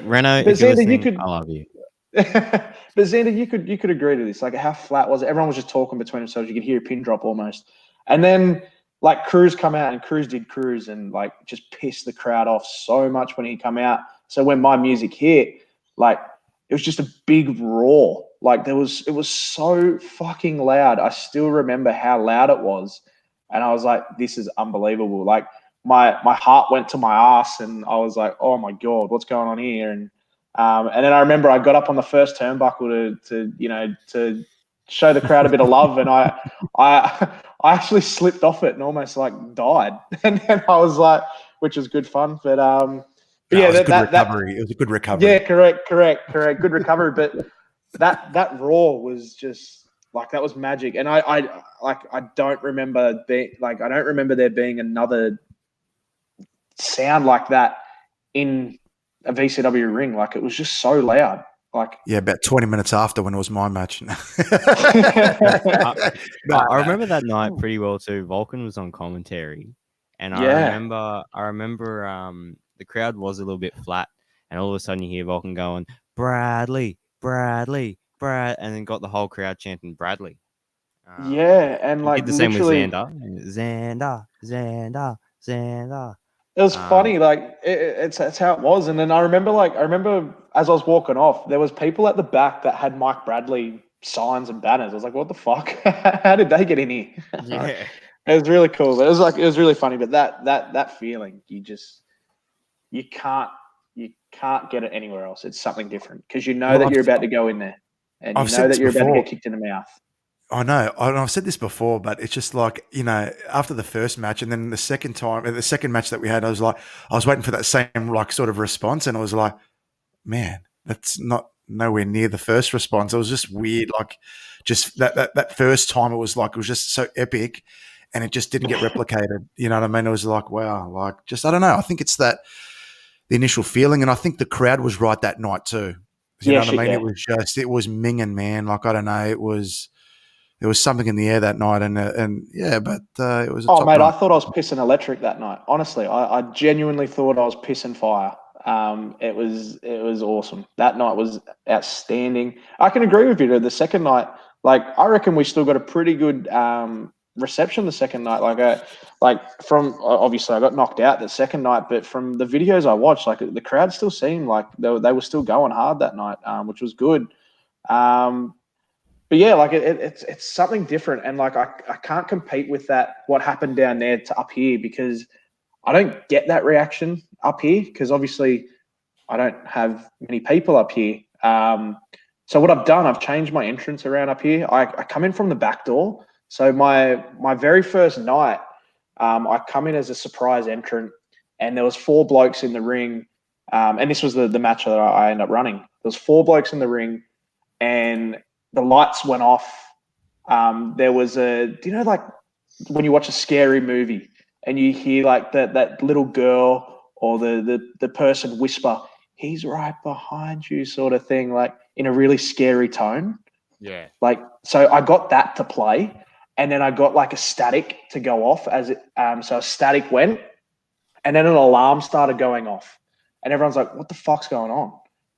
Reno, if you're listening, I love you. But Xander, you could agree to this. Like, how flat was it? Everyone was just talking between themselves. You could hear a pin drop almost. And then like Cruz come out, and Cruz did Cruz, and like just pissed the crowd off so much when he come out. So when my music hit, like it was just a big roar. Like it was so fucking loud. I still remember how loud it was, and I was like, this is unbelievable. Like my heart went to my ass, and I was like, oh my God, what's going on here? And then I remember I got up on the first turnbuckle to show the crowd a bit of love, and I actually slipped off it and almost like died, and then I was like, which was good fun, but yeah, it was a good recovery. It was a good recovery. Yeah, correct, good recovery, but that roar was just like that was magic, and I don't remember there being another sound like that in a VCW ring. Like it was just so loud. Like about 20 minutes after when it was my match. I remember that night pretty well too. Vulcan was on commentary, and I remember the crowd was a little bit flat, and all of a sudden you hear Vulcan going, Bradley, Bradley, Brad, and then got the whole crowd chanting Bradley. Yeah, and like did the same with Xander. It was funny, like it's how it was. And then I remember as I was walking off, there was people at the back that had Mike Bradley signs and banners. I was like, what the fuck? How did they get in here? Yeah. It was really cool. But it was really funny. But that feeling, you can't get it anywhere else. It's something different because you know that you're about to go in there, and you know that you're about to get kicked in the mouth. I know. I've said this before, but it's just like, after the first match and then the second match that we had, I was waiting for that same like sort of response, and I was like, man, that's nowhere near the first response. It was just weird. Like just that first time it was just so epic, and it just didn't get replicated. You know what I mean? It was like, wow, like just, I don't know. I think it's the initial feeling, and I think the crowd was right that night too. You know what I mean? Yeah. It was minging, man. Like, I don't know. There was something in the air that night, and it was. Oh, mate, night. I thought I was pissing electric that night. Honestly, I genuinely thought I was pissing fire. It was awesome. That night was outstanding. I can agree with you. The second night, like I reckon we still got a pretty good reception the second night. From obviously I got knocked out the second night, but from the videos I watched, like the crowd still seemed like they were still going hard that night, which was good. But yeah, like it's something different, and like I can't compete with that what happened down there to up here, because I don't get that reaction up here because obviously I don't have many people up here. So what I've done, I've changed my entrance around up here. I come in from the back door. So my very first night, I come in as a surprise entrant, and there was 4 blokes in the ring, and this was the match that I ended up running. There was 4 blokes in the ring, and the lights went off. There was like when you watch a scary movie and you hear like that little girl or the person whisper, "He's right behind you," sort of thing, like in a really scary tone. Yeah. Like, so I got that to play, and then I got like a static to go off as it. So a static went, and then an alarm started going off, and everyone's like, "What the fuck's going on?"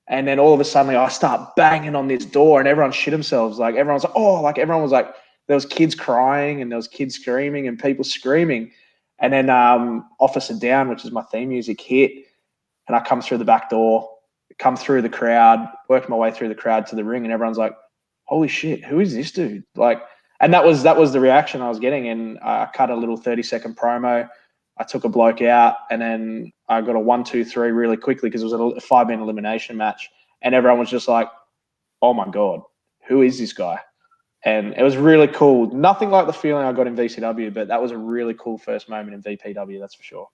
And then all of a sudden, I start banging on this door, and everyone shit themselves. Like everyone's like, "Oh!" Like everyone was like, there was kids crying, and there was kids screaming, and people screaming. And then "Officer Down," which is my theme music, hit, and I come through the back door, come through the crowd, work my way through the crowd to the ring, and everyone's like, "Holy shit, who is this dude?" Like, and that was the reaction I was getting. And I cut a little 30-second promo. I took a bloke out, and then I got a 1, 2, 3 really quickly because it was a 5-man elimination match, and everyone was just like, "Oh my God, who is this guy?" And it was really cool. Nothing like the feeling I got in VCW, but that was a really cool first moment in VPW, that's for sure.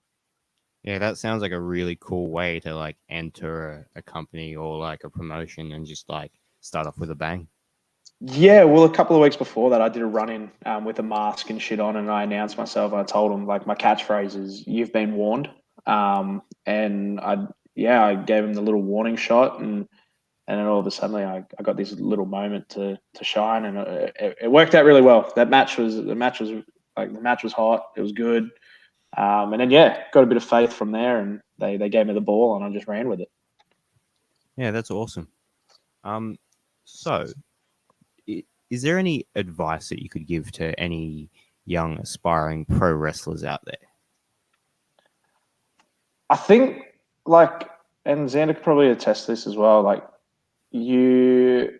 Yeah, that sounds like a really cool way to like enter a company or like a promotion and just like start off with a bang. Yeah, well, a couple of weeks before that, I did a run-in with a mask and shit on, and I announced myself. I told them, like, my catchphrase is, "You've been warned." And I gave him the little warning shot, and then all of a sudden I got this little moment to shine, and it worked out really well. The match was hot. It was good. And then, got a bit of faith from there, and they gave me the ball, and I just ran with it. Yeah, that's awesome. So, is there any advice that you could give to any young aspiring pro wrestlers out there? I think, and Xander could probably attest to this as well, you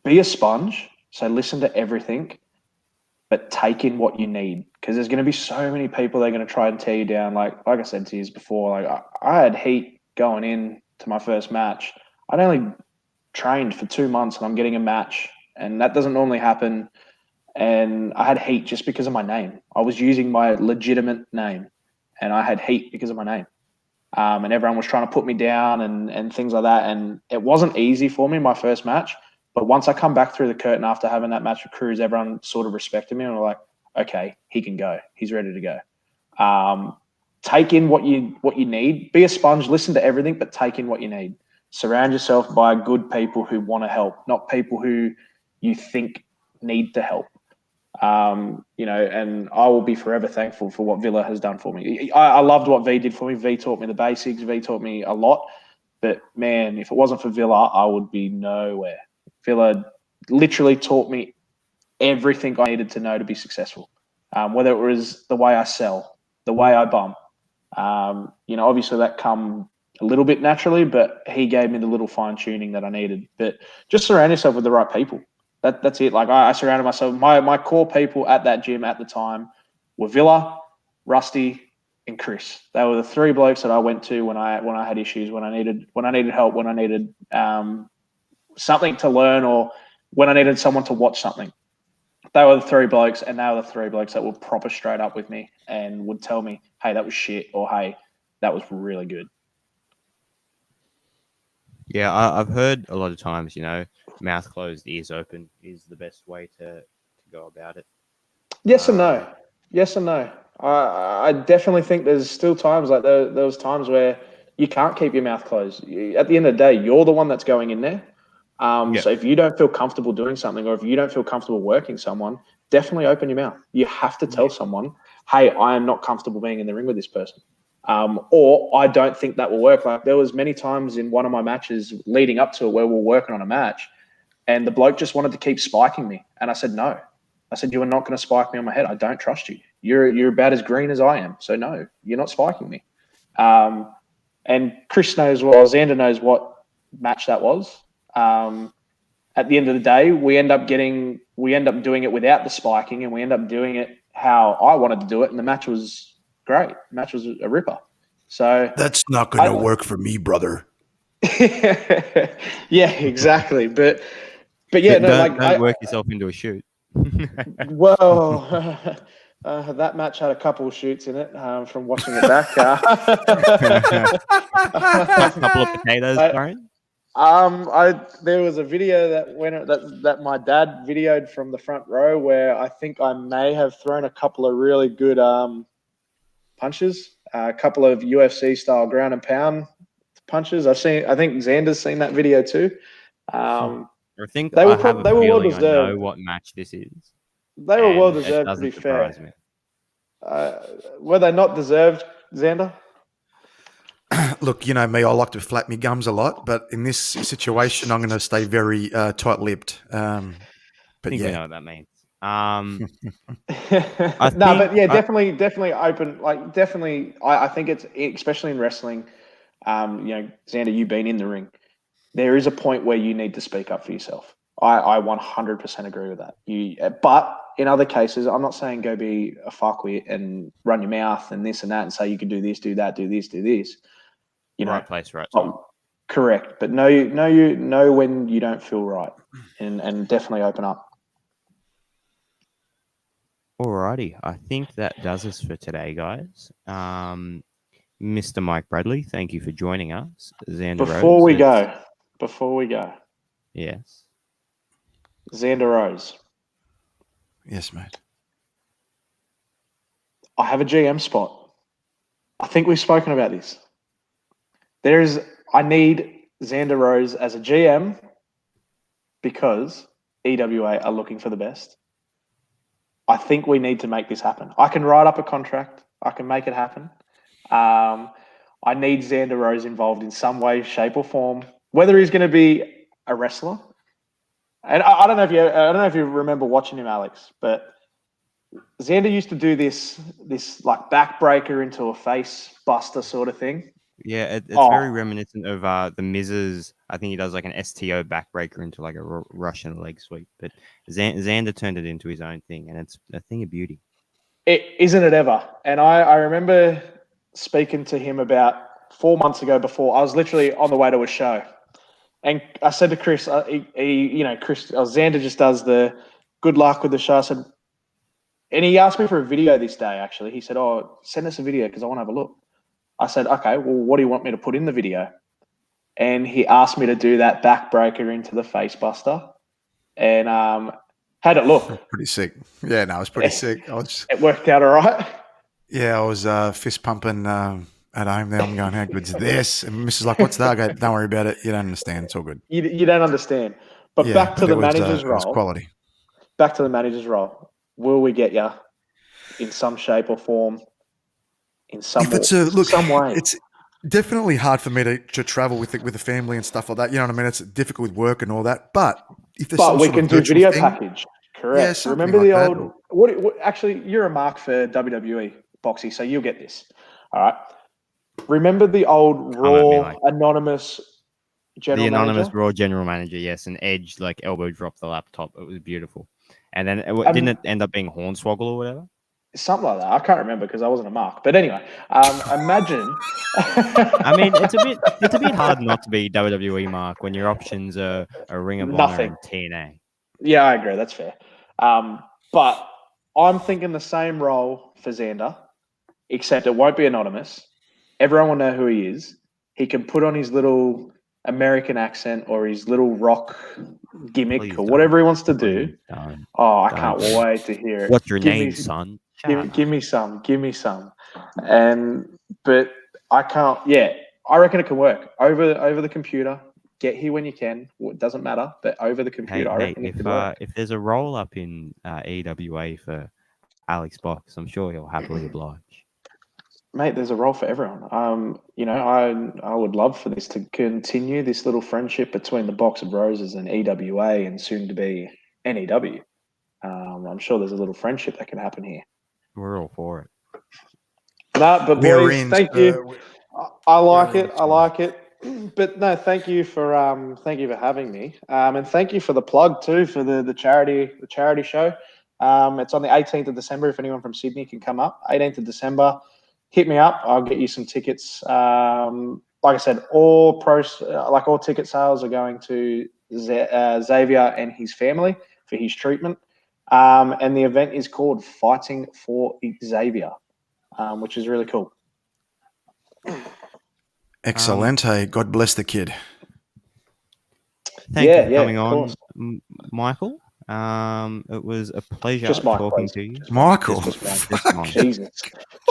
be a sponge, so listen to everything, but take in what you need, because there's going to be so many people that are going to try and tear you down. Like I said to you before, I had heat going in to my first match. I'd only trained for 2 months and I'm getting a match, and that doesn't normally happen. And I had heat just because of my name. I was using my legitimate name, and I had heat because of my name. And everyone was trying to put me down and things like that. And it wasn't easy for me, my first match. But once I come back through the curtain after having that match with Cruz, everyone sort of respected me and were like, okay, he can go. He's ready to go. Take in what you need. Be a sponge, listen to everything, but take in what you need. Surround yourself by good people who want to help, not people who you think need to help. And I will be forever thankful for what Villa has done for me. I loved what V did for me. V taught me the basics. V taught me a lot. But, man, if it wasn't for Villa, I would be nowhere. Villa literally taught me everything I needed to know to be successful, whether it was the way I sell, the way I bump. Obviously that come a little bit naturally, but he gave me the little fine-tuning that I needed. But just surround yourself with the right people. That's it. I surrounded myself. My core people at that gym at the time were Villa, Rusty, and Chris. They were the three blokes that I went to when I had issues, when I needed help, when I needed something to learn, or when I needed someone to watch something. They were the three blokes, and they were the three blokes that were proper straight up with me and would tell me, "Hey, that was shit," or "Hey, that was really good." Yeah, I've heard a lot of times, mouth closed, ears open is the best way to go about it. Yes and no. Yes and no. I definitely think there's still times like there was times where you can't keep your mouth closed. At the end of the day, you're the one that's going in there. So if you don't feel comfortable doing something, or if you don't feel comfortable working someone, definitely open your mouth. You have to tell someone, "Hey, I am not comfortable being in the ring with this person." Or I don't think that will work. Like there was many times in one of my matches leading up to it where we were working on a match, and the bloke just wanted to keep spiking me. And I said, "No." I said, "You are not going to spike me on my head. I don't trust you. You're about as green as I am. So no, you're not spiking me." And Chris knows well, Xander knows what match that was. At the end of the day, we end up doing it without the spiking, and we end up doing it how I wanted to do it. And the match was great. The match was a ripper. So that's not going to work for me, brother. Yeah, exactly. But yeah, don't work yourself into a shoot. Well, that match had a couple of shoots in it from watching it back. A couple of potatoes, Brian. There was a video that my dad videoed from the front row where I think I may have thrown a couple of really good punches, a couple of UFC style ground and pound punches. I think Xander's seen that video too. I think they I were have a they were well feeling deserved. I know what match this is. They were well deserved, to be fair. Were they not deserved, Xander? Look, you know me, I like to flap my gums a lot, but in this situation, I'm going to stay very tight-lipped. But I think yeah, we know what that means. Definitely open. I think it's, especially in wrestling. Xander, you've been in the ring. There is a point where you need to speak up for yourself. I 100% agree with that. But in other cases, I'm not saying go be a fuckwit and run your mouth and this and that and say you can do this, do that, do this, do this. Right place, right time. Correct, but know when you don't feel right, and definitely open up. Alrighty, I think that does us for today, guys. Mr. Mike Bradley, thank you for joining us. Xander Before we go, yes, Xander Rose. yes, mate. I have a GM spot. I think we've spoken about this. I need Xander Rose as a GM because EWA are looking for the best. I think we need to make this happen. I can write up a contract. I can make it happen. I need Xander Rose involved in some way, shape, or form. Whether he's going to be a wrestler. And I don't know if you remember watching him, Alex, but Xander used to do this like backbreaker into a face buster sort of thing. Yeah, it's very reminiscent of the Miz's. I think he does like an STO backbreaker into like a Russian leg sweep. But Xander turned it into his own thing, and it's a thing of beauty. Isn't it ever? And I remember speaking to him about 4 months ago before I was literally on the way to a show. And I said to Chris, Xander just does the good luck with the show. I said, and he asked me for a video this day, actually. He said, oh, send us a video because I want to have a look. I said, okay, well, what do you want me to put in the video? And he asked me to do that backbreaker into the face buster. And how'd it look? Pretty sick. Yeah, no, it was pretty sick. It worked out all right. Yeah, I was fist pumping at home there. I'm going, how good's this? And Mrs. like, what's that? I go, don't worry about it. You don't understand. It's all good. You don't understand. But yeah, back to the manager's role. It was quality. Back to the manager's role. Will we get you in some shape or form? In some way. It's definitely hard for me to travel with the family and stuff like that. You know what I mean? It's difficult with work and all that. But if there's we can do video package. Correct. Yeah, remember the old? What? Actually, you're a mark for WWE, Boxy, so you'll get this. All right. Remember the old Raw anonymous general manager? The anonymous Raw general manager, yes, and Edge like elbow dropped the laptop. It was beautiful. And then didn't it end up being Hornswoggle or whatever? Something like that. I can't remember because I wasn't a mark. But anyway, imagine. I mean, it's a bit hard not to be WWE mark when your options are a Ring of Honor and TNA. Yeah, I agree. That's fair. But I'm thinking the same role for Xander, except it won't be anonymous. Everyone will know who he is. He can put on his little American accent or his little rock gimmick or whatever he wants to do. I can't wait to hear it. What's your name, son? Give me some. But I can't. Yeah, I reckon it can work over the computer. Get here when you can. It doesn't matter, but over the computer, I reckon it can work. If there's a roll up in EWA for Alex Box, I'm sure he'll happily oblige. Mate, there's a role for everyone. I would love for this to continue, this little friendship between the Box of Roses and EWA and soon to be NEW. I'm sure there's a little friendship that can happen here. We're all for it. No, but boys, thank you. I like it. But no, thank you for having me. And thank you for the plug too for the charity show. It's on the 18th of December. If anyone from Sydney can come up, 18th of December. Hit me up. I'll get you some tickets. Like I said, all ticket sales are going to Xavier and his family for his treatment. And the event is called Fighting for Xavier, which is really cool. Excellente. God bless the kid. Thank you for coming on, Michael. It was a pleasure talking to you. Michael.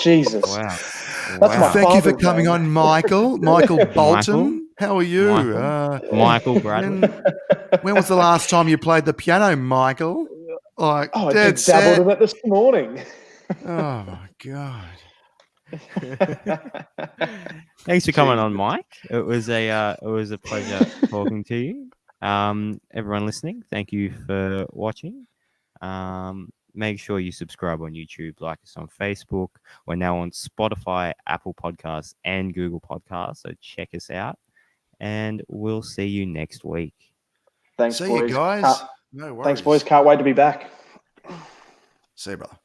Jesus. Wow. Thank you for coming on, Michael. Michael Bolton. How are you? Michael Bradley. When was the last time you played the piano, Michael? I just dabbled in it this morning. Oh, my God. Thanks for coming on, Mike. It was a pleasure talking to you. Everyone listening, thank you for watching. Make sure you subscribe on YouTube, like us on Facebook. We're now on Spotify, Apple Podcasts, and Google Podcasts. So check us out, and we'll see you next week. Thanks, see boys. you guys. No worries. Thanks, boys. Can't wait to be back. See you, brother.